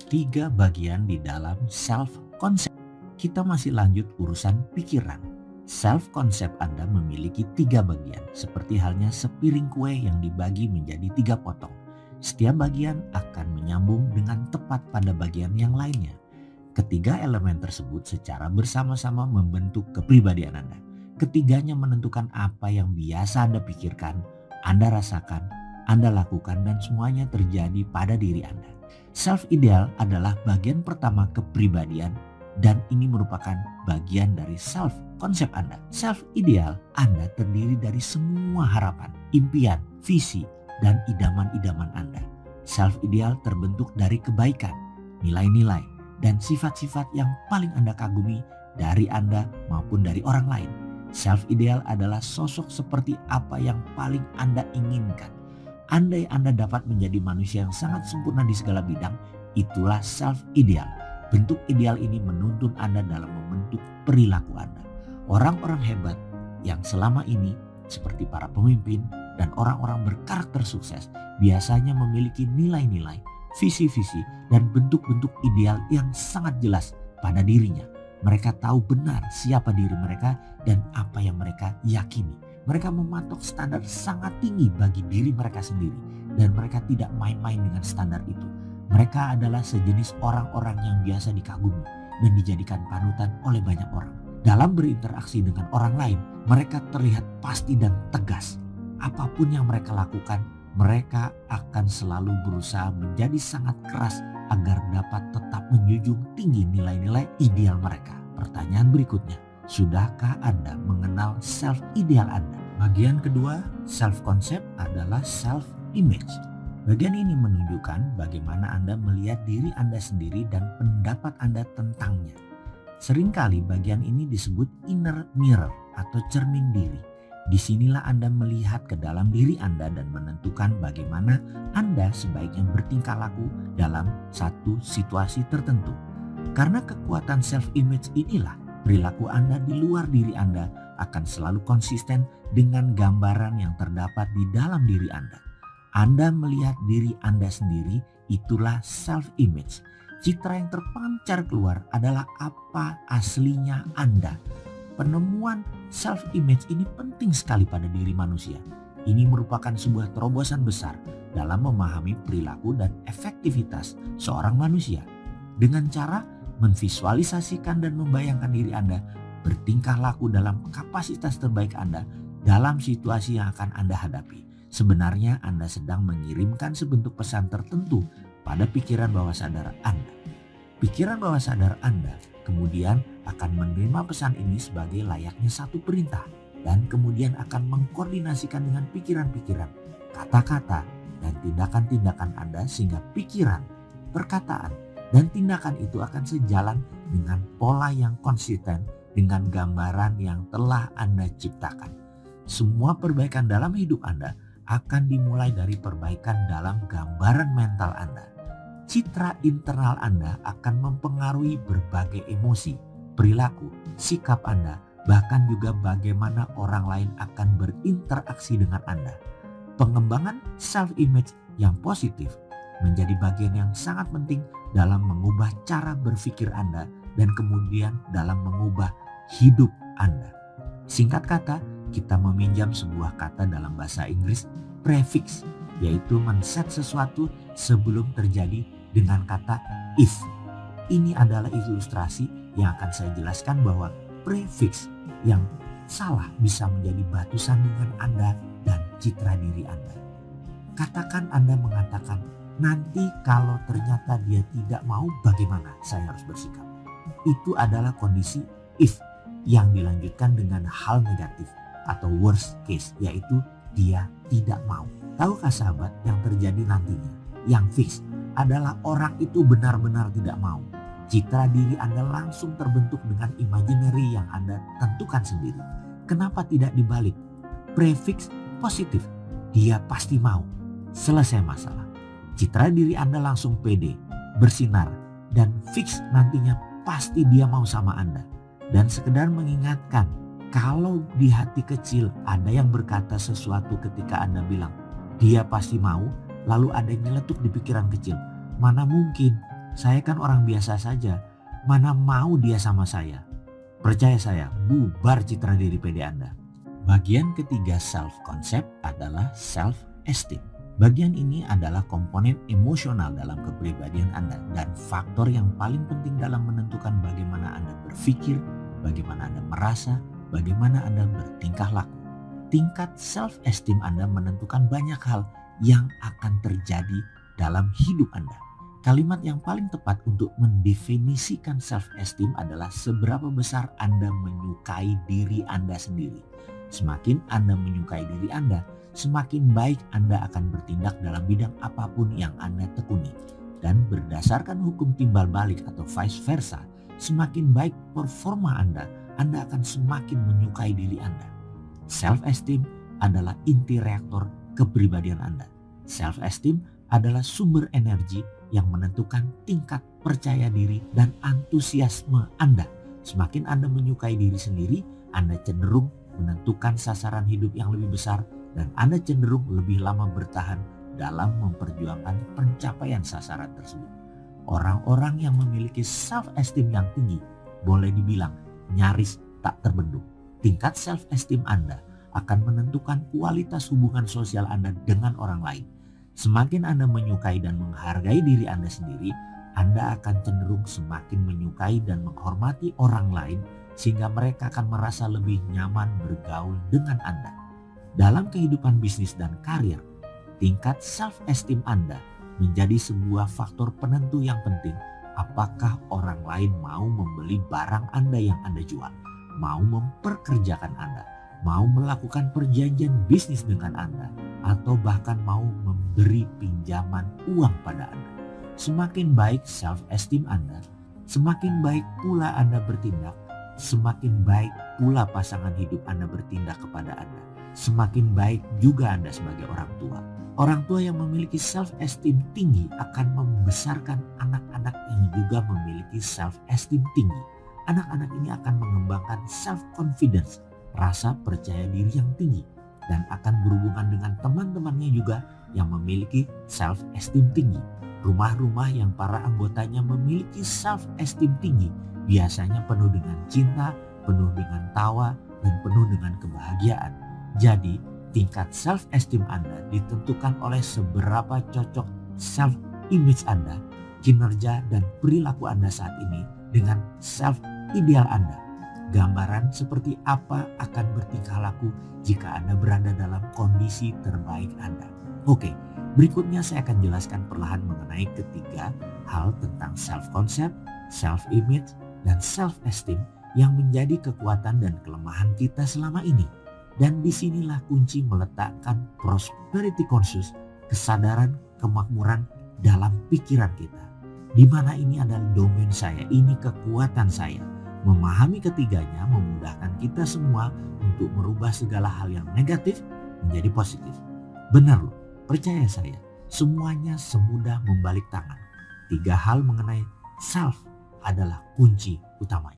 Tiga bagian di dalam self-concept. Kita masih lanjut urusan pikiran. Self-concept Anda memiliki tiga bagian, seperti halnya sepiring kue yang dibagi menjadi tiga potong. Setiap bagian akan menyambung dengan tepat pada bagian yang lainnya. Ketiga elemen tersebut secara bersama-sama membentuk kepribadian Anda. Ketiganya menentukan apa yang biasa Anda pikirkan, Anda rasakan, Anda lakukan, dan semuanya terjadi pada diri Anda. Self-ideal adalah bagian pertama kepribadian dan ini merupakan bagian dari self-konsep Anda. Self-ideal Anda terdiri dari semua harapan, impian, visi, dan idaman-idaman Anda. Self-ideal terbentuk dari kebaikan, nilai-nilai, dan sifat-sifat yang paling Anda kagumi dari Anda maupun dari orang lain. Self-ideal adalah sosok seperti apa yang paling Anda inginkan. Andai Anda dapat menjadi manusia yang sangat sempurna di segala bidang, itulah self-ideal. Bentuk ideal ini menuntun Anda dalam membentuk perilaku Anda. Orang-orang hebat yang selama ini seperti para pemimpin dan orang-orang berkarakter sukses biasanya memiliki nilai-nilai, visi-visi, dan bentuk-bentuk ideal yang sangat jelas pada dirinya. Mereka tahu benar siapa diri mereka dan apa yang mereka yakini. Mereka mematok standar sangat tinggi bagi diri mereka sendiri dan mereka tidak main-main dengan standar itu. Mereka adalah sejenis orang-orang yang biasa dikagumi dan dijadikan panutan oleh banyak orang. Dalam berinteraksi dengan orang lain, mereka terlihat pasti dan tegas. Apapun yang mereka lakukan, mereka akan selalu berusaha menjadi sangat keras agar dapat tetap menjunjung tinggi nilai-nilai ideal mereka. Pertanyaan berikutnya, sudahkah Anda mengenal self-ideal Anda? Bagian kedua, self-concept adalah self-image. Bagian ini menunjukkan bagaimana Anda melihat diri Anda sendiri dan pendapat Anda tentangnya. Seringkali bagian ini disebut inner mirror atau cermin diri. Disinilah Anda melihat ke dalam diri Anda dan menentukan bagaimana Anda sebaiknya bertingkah laku dalam satu situasi tertentu. Karena kekuatan self-image inilah, perilaku Anda di luar diri Anda akan selalu konsisten dengan gambaran yang terdapat di dalam diri Anda. Anda melihat diri Anda sendiri, itulah self-image. Citra yang terpancar keluar adalah apa aslinya Anda. Penemuan self-image ini penting sekali pada diri manusia. Ini merupakan sebuah terobosan besar dalam memahami perilaku dan efektivitas seorang manusia. Dengan cara memvisualisasikan dan membayangkan diri Anda bertingkah laku dalam kapasitas terbaik Anda dalam situasi yang akan Anda hadapi. Sebenarnya Anda sedang mengirimkan sebentuk pesan tertentu pada pikiran bawah sadar Anda. Pikiran bawah sadar Anda kemudian akan menerima pesan ini sebagai layaknya satu perintah dan kemudian akan mengkoordinasikan dengan pikiran-pikiran, kata-kata, dan tindakan-tindakan Anda sehingga pikiran, perkataan, dan tindakan itu akan sejalan dengan pola yang konsisten dengan gambaran yang telah Anda ciptakan. Semua perbaikan dalam hidup Anda akan dimulai dari perbaikan dalam gambaran mental Anda. Citra internal Anda akan mempengaruhi berbagai emosi, perilaku, sikap Anda, bahkan juga bagaimana orang lain akan berinteraksi dengan Anda. Pengembangan self-image yang positif menjadi bagian yang sangat penting dalam mengubah cara berpikir Anda dan kemudian dalam mengubah hidup Anda. Singkat kata, kita meminjam sebuah kata dalam bahasa Inggris, prefix, yaitu men-set sesuatu sebelum terjadi dengan kata if. Ini adalah ilustrasi yang akan saya jelaskan bahwa prefix yang salah bisa menjadi batu sandungan Anda dan citra diri Anda. Katakan Anda mengatakan, nanti kalau ternyata dia tidak mau, bagaimana saya harus bersikap? Itu adalah kondisi if yang dilanjutkan dengan hal negatif atau worst case, yaitu dia tidak mau. Tahukah sahabat yang terjadi nantinya? Yang fix adalah orang itu benar-benar tidak mau. Citra diri Anda langsung terbentuk dengan imaginary yang Anda tentukan sendiri. Kenapa tidak dibalik? Prefix positif, dia pasti mau. Selesai masalah. Citra diri Anda langsung pede, bersinar, dan fix nantinya pasti dia mau sama Anda. Dan sekedar mengingatkan, Kalau di hati kecil ada yang berkata sesuatu ketika Anda bilang, dia pasti mau, lalu ada yang nyeletuk di pikiran kecil, mana mungkin, saya kan orang biasa saja, mana mau dia sama saya. Percaya saya, bubar citra diri PD Anda. Bagian ketiga self-concept adalah self-esteem. Bagian ini adalah komponen emosional dalam kepribadian Anda dan faktor yang paling penting dalam menentukan bagaimana Anda berpikir, bagaimana Anda merasa, bagaimana Anda bertingkah laku. Tingkat self-esteem Anda menentukan banyak hal yang akan terjadi dalam hidup Anda. Kalimat yang paling tepat untuk mendefinisikan self-esteem adalah seberapa besar Anda menyukai diri Anda sendiri. Semakin Anda menyukai diri Anda, semakin baik Anda akan bertindak dalam bidang apapun yang Anda tekuni. Dan berdasarkan hukum timbal balik atau vice versa, semakin baik performa Anda akan semakin menyukai diri Anda. Self-esteem adalah inti reaktor kepribadian Anda. Self-esteem adalah sumber energi yang menentukan tingkat percaya diri dan antusiasme Anda. Semakin Anda menyukai diri sendiri, Anda cenderung menentukan sasaran hidup yang lebih besar dan Anda cenderung lebih lama bertahan dalam memperjuangkan pencapaian sasaran tersebut. Orang-orang yang memiliki self-esteem yang tinggi boleh dibilang nyaris tak terbendung. Tingkat self-esteem Anda akan menentukan kualitas hubungan sosial Anda dengan orang lain. Semakin Anda menyukai dan menghargai diri Anda sendiri, Anda akan cenderung semakin menyukai dan menghormati orang lain sehingga mereka akan merasa lebih nyaman bergaul dengan Anda. Dalam kehidupan bisnis dan karir, tingkat self-esteem Anda menjadi sebuah faktor penentu yang penting apakah orang lain mau membeli barang Anda yang Anda jual, mau memperkerjakan Anda, mau melakukan perjanjian bisnis dengan Anda, atau bahkan mau memberi pinjaman uang pada Anda. Semakin baik self-esteem Anda, semakin baik pula Anda bertindak, semakin baik pula pasangan hidup Anda bertindak kepada Anda. Semakin baik juga Anda sebagai orang tua. Orang tua yang memiliki self-esteem tinggi akan membesarkan anak-anak yang juga memiliki self-esteem tinggi. Anak-anak ini akan mengembangkan self-confidence, rasa percaya diri yang tinggi, dan akan berhubungan dengan teman-temannya juga yang memiliki self-esteem tinggi. Rumah-rumah yang para anggotanya memiliki self-esteem tinggi biasanya penuh dengan cinta, penuh dengan tawa, dan penuh dengan kebahagiaan. Jadi, tingkat self-esteem Anda ditentukan oleh seberapa cocok self-image Anda, kinerja dan perilaku Anda saat ini dengan self-ideal Anda. Gambaran seperti apa akan bertingkah laku jika Anda berada dalam kondisi terbaik Anda. Oke, berikutnya saya akan jelaskan perlahan mengenai ketiga hal tentang self-concept, self-image, dan self-esteem yang menjadi kekuatan dan kelemahan kita selama ini. Dan disinilah kunci meletakkan prosperity conscious, kesadaran kemakmuran dalam pikiran kita. Di mana ini adalah domain saya, ini kekuatan saya. Memahami ketiganya memudahkan kita semua untuk merubah segala hal yang negatif menjadi positif. Benar loh, percaya saya, semuanya semudah membalik tangan. Tiga hal mengenai self adalah kunci utamanya.